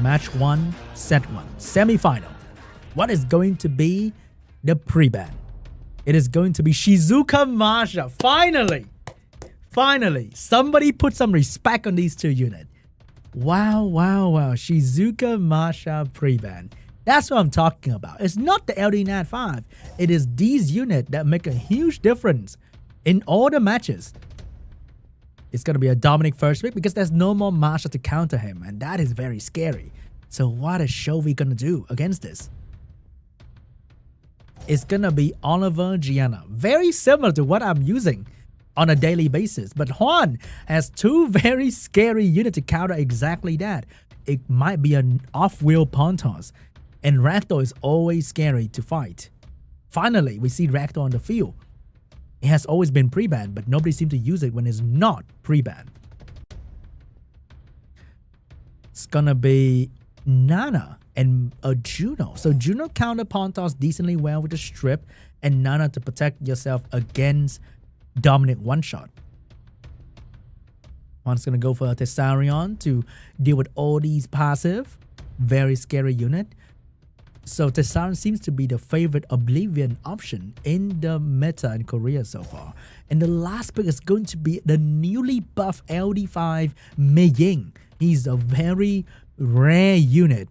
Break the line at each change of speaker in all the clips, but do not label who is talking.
Match 1, Set 1, Semi-Final. What is going to be the pre-ban? It is going to be Shizuka Masha. Finally, somebody put some respect on these two units. Wow. Shizuka Masha pre-ban. That's what I'm talking about. It's not the LD Nat 5. It is these units that make a huge difference in all the matches. It's going to be a Dominic first pick because there's no more Masha to counter him, and that is very scary. So what is CHOVY going to do against this? It's going to be Oliver Gianna. Very similar to what I'm using on a daily basis. But HWAN has two very scary units to counter exactly that. It might be an off-wheel pawn toss. And Ragdoll is always scary to fight. Finally, we see Ragdoll on the field. It has always been pre-banned, but nobody seems to use it when it's not pre-banned. It's gonna be Nana and a Juno. So Juno counter pawn toss decently well with the strip, and Nana to protect yourself against Dominic one-shot. One's gonna go for a Tessarion to deal with all these passive. Very scary unit. So Tessarion seems to be the favorite Oblivion option in the meta in Korea so far. And the last pick is going to be the newly buffed LD5 Mei-Ying. He's a very rare unit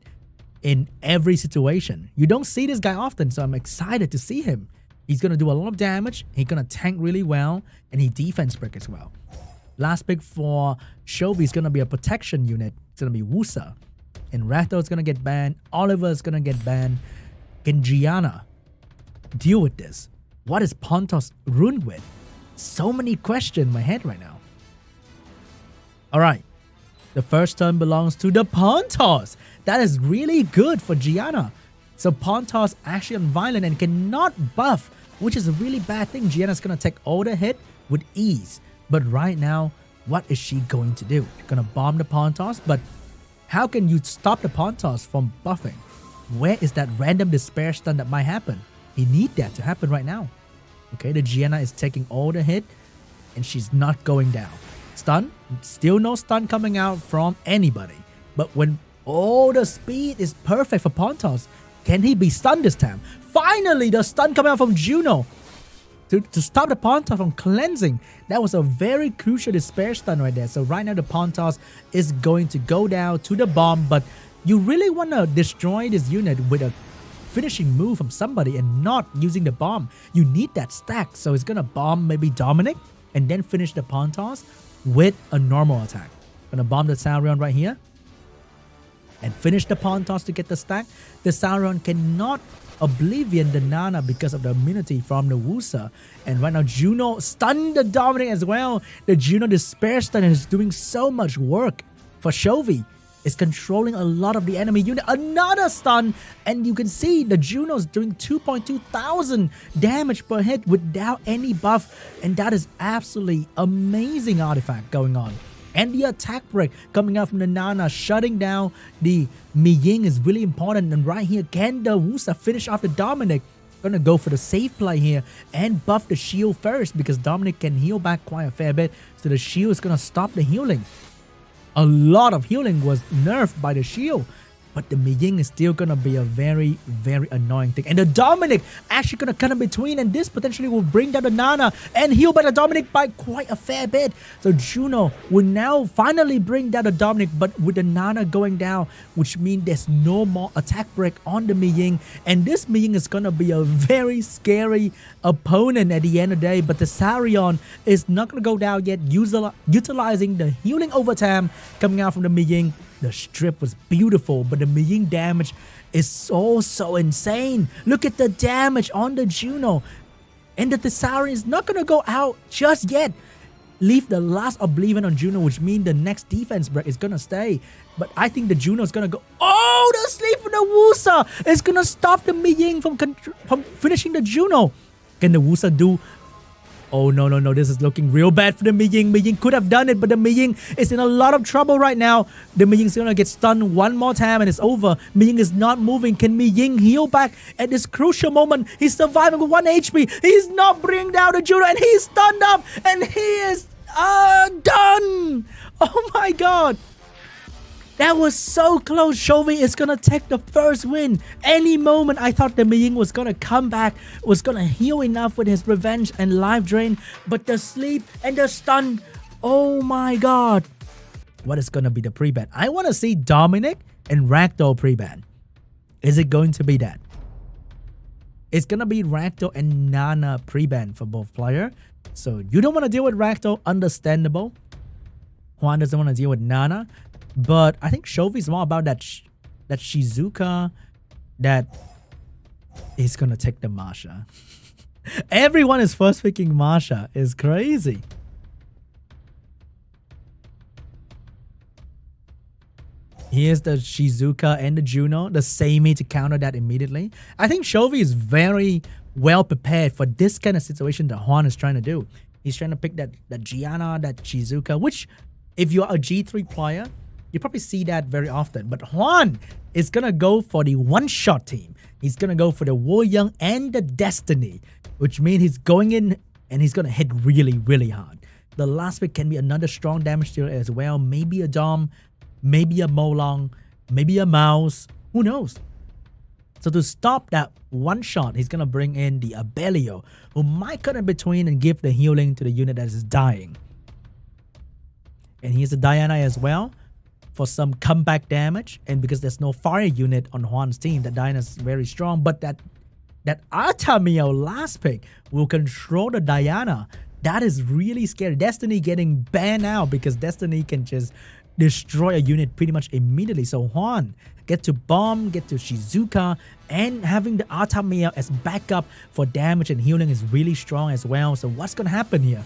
in every situation. You don't see this guy often, so I'm excited to see him. He's going to do a lot of damage, he's going to tank really well, and he defense break as well. Last pick for CHOVY is going to be a protection unit. It's going to be Wusa. And Ragdoll is going to get banned. Oliver is going to get banned. Can Gianna deal with this? What is pawn toss ruined with? So many questions in my head right now. Alright. The first turn belongs to the pawn toss. That is really good for Gianna. So pawn toss actually on violent and cannot buff, which is a really bad thing. Gianna's going to take all the hit with ease. But right now, what is she going to do? She's going to bomb the pawn toss, but how can you stop the pawn toss from buffing? Where is that random despair stun that might happen? You need that to happen right now. Okay, the Gianna is taking all the hit and she's not going down. Stun, still no stun coming out from anybody. But when all the speed is perfect for pawn toss, can he be stunned this time? Finally, the stun coming out from Juno to stop the pawn toss from cleansing. That was a very crucial despair stun right there. So right now the pawn toss is going to go down to the bomb, but you really want to destroy this unit with a finishing move from somebody and not using the bomb. You need that stack. So it's going to bomb maybe Dominic and then finish the pawn toss with a normal attack. Gonna bomb the Tessarion right here and finish the pawn toss to get the stack. The Tessarion cannot Oblivion the Nana because of the immunity from the Wusa. And right now Juno stunned the Dominic as well. The Juno despair stun is doing so much work for CHOVY. It's controlling a lot of the enemy unit. Another stun, and you can see the Juno's doing 2.2 thousand damage per hit without any buff, and that is absolutely amazing artifact going on. And the attack break coming out from the Nana, shutting down the Mei-Ying is really important. And right here, can the Wusa finish off the Dominic? Gonna go for the safe play here and buff the shield first because Dominic can heal back quite a fair bit. So the shield is gonna stop the healing. A lot of healing was nerfed by the shield, but the Mei-Ying is still gonna be a very, very annoying thing. And the Dominic actually gonna cut in between, and this potentially will bring down the Nana and heal by the Dominic by quite a fair bit. So Juno will now finally bring down the Dominic, but with the Nana going down, which means there's no more attack break on the Mei-Ying. And this Mei-Ying is gonna be a very scary opponent at the end of the day, but the Tessarion is not gonna go down yet, utilizing the healing overtime coming out from the Mei-Ying. The strip was beautiful, but the Mei-Ying damage is so insane. Look at the damage on the Juno. And the Tessarion is not going to go out just yet. Leave the last Oblivion on Juno, which means the next defense break is going to stay. But I think the Juno is going to go... Oh, the sleep from the Wusa is going to stop the Mei-Ying from finishing the Juno. Can the Wusa do... Oh, no. This is looking real bad for the Mei-Ying. Mei-Ying could have done it, but the Mei-Ying is in a lot of trouble right now. The Mei-Ying's going to get stunned one more time and it's over. Mei-Ying is not moving. Can Mei-Ying heal back at this crucial moment? He's surviving with 1 HP. He's not bringing down the Juno and he's stunned up and he is done. Oh my god. That was so close. CHOVY is gonna take the first win. Any moment I thought the Miying was gonna come back, was gonna heal enough with his revenge and life drain, but the sleep and the stun, oh my god. What is gonna be the pre-ban? I wanna see Dominic and Ragdoll pre-ban. Is it going to be that? It's gonna be Ragdoll and Nana pre-ban for both players. So you don't want to deal with Ragdoll, understandable. HWAN doesn't want to deal with Nana. But I think CHOVY is more about that Shizuka that is gonna take the Masha. Everyone is first picking Masha. It's crazy. Here's the Shizuka and the Juno, the Seimei to counter that immediately. I think CHOVY is very well prepared for this kind of situation that HWAN is trying to do. He's trying to pick that Gianna, that Shizuka, which if you're a G3 player, you probably see that very often. But HWAN is going to go for the one-shot team. He's going to go for the Waryoung and the Destiny, which means he's going in and he's going to hit really, really hard. The last pick can be another strong damage dealer as well. Maybe a Dom, maybe a Molong, maybe a Mouse. Who knows? So to stop that one shot, he's going to bring in the Abelio, who might cut in between and give the healing to the unit that is dying. And here's the Diana as well for some comeback damage. And because there's no fire unit on HWAN's team, the Diana is very strong. But that Artamio last pick will control the Diana. That is really scary. Destiny getting banned out because Destiny can just destroy a unit pretty much immediately. So HWAN get to bomb, get to Shizuka, and having the Artamio as backup for damage and healing is really strong as well. So what's going to happen here?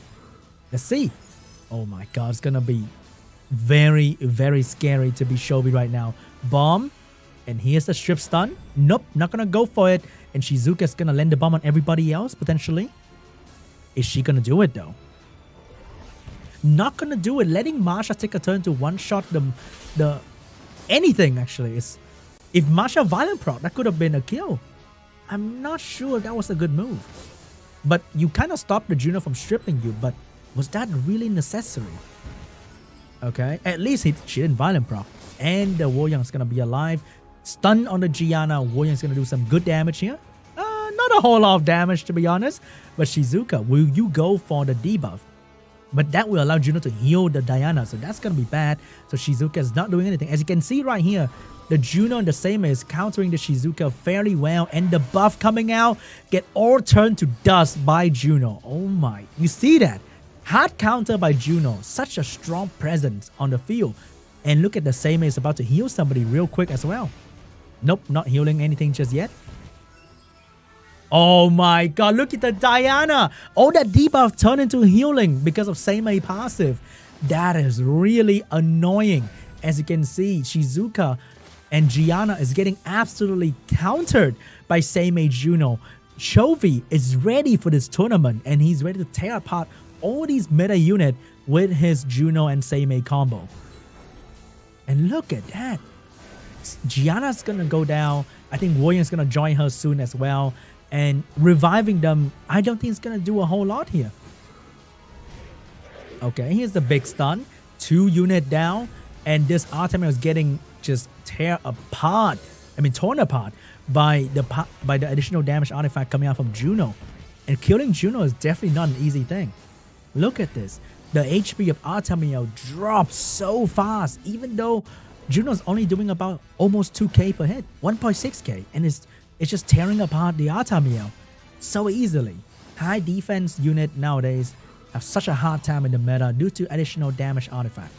Let's see. Oh my god, it's going to be very, very scary to be CHOVY right now. Bomb, and here's the strip stun. Nope, not going to go for it. And Shizuka's going to land the bomb on everybody else, potentially. Is she going to do it though? Not going to do it. Letting Masha take a turn to one-shot the anything actually. If Masha violent proc, that could have been a kill. I'm not sure that was a good move. But you kind of stopped the Juno from stripping you, but was that really necessary? Okay, at least she didn't violent proc. And the Waryoung's gonna be alive. Stun on the Gianna. Waryoung's gonna do some good damage here. Not a whole lot of damage to be honest. But Shizuka, will you go for the debuff? But that will allow Juno to heal the Diana, so that's gonna be bad. So Shizuka is not doing anything. As you can see right here, the Juno and the Seimei is countering the Shizuka fairly well, and the buff coming out get all turned to dust by Juno. Oh my, you see that? Hard counter by Juno, such a strong presence on the field. And look at the Seimei is about to heal somebody real quick as well. Nope, not healing anything just yet. Oh my god, look at the Diana. All that debuff turned into healing because of Seimei passive. That is really annoying. As you can see, Shizuka and Gianna is getting absolutely countered by Seimei Juno. CHOVY is ready for this tournament and he's ready to tear apart all these meta units with his Juno and Seimei combo. And look at that. Gianna's gonna go down. I think Warrior's gonna join her soon as well. And reviving them, I don't think it's gonna do a whole lot here. Okay, here's the big stun. 2 units down. And this Artemio is getting just torn apart by the additional damage artifact coming out from Juno. And killing Juno is definitely not an easy thing. Look at this. The HP of Artemio drops so fast, even though Juno's only doing about almost 2k per hit, 1.6k, and it's just tearing apart the Artemio so easily. High defense unit nowadays have such a hard time in the meta due to additional damage artifact.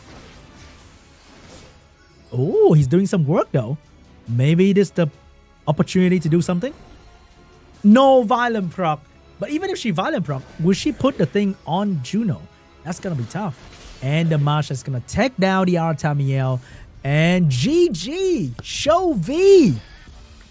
Oh, he's doing some work though. Maybe this is the opportunity to do something. No violent proc. But even if she violent proc, will she put the thing on Juno? That's gonna be tough. And the Masha is gonna take down the Artamiel. And GG! CHOVY!